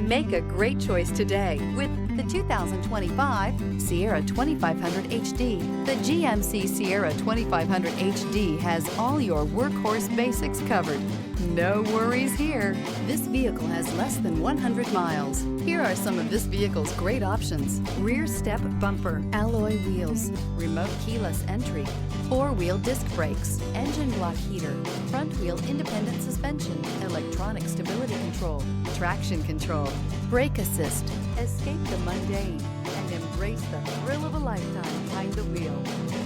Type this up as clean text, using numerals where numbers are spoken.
Make a great choice today with the 2025 Sierra 2500 HD. The GMC Sierra 2500 HD has all your workhorse basics covered. No worries here. This vehicle has less than 100 miles. Here are some of this vehicle's great options: rear step bumper, alloy wheels, remote keyless entry, four-wheel disc brakes, engine block heater, front wheel independent suspension, electronic stability control, traction control, brake assist. Escape the mundane and embrace the thrill of a lifetime behind the wheel.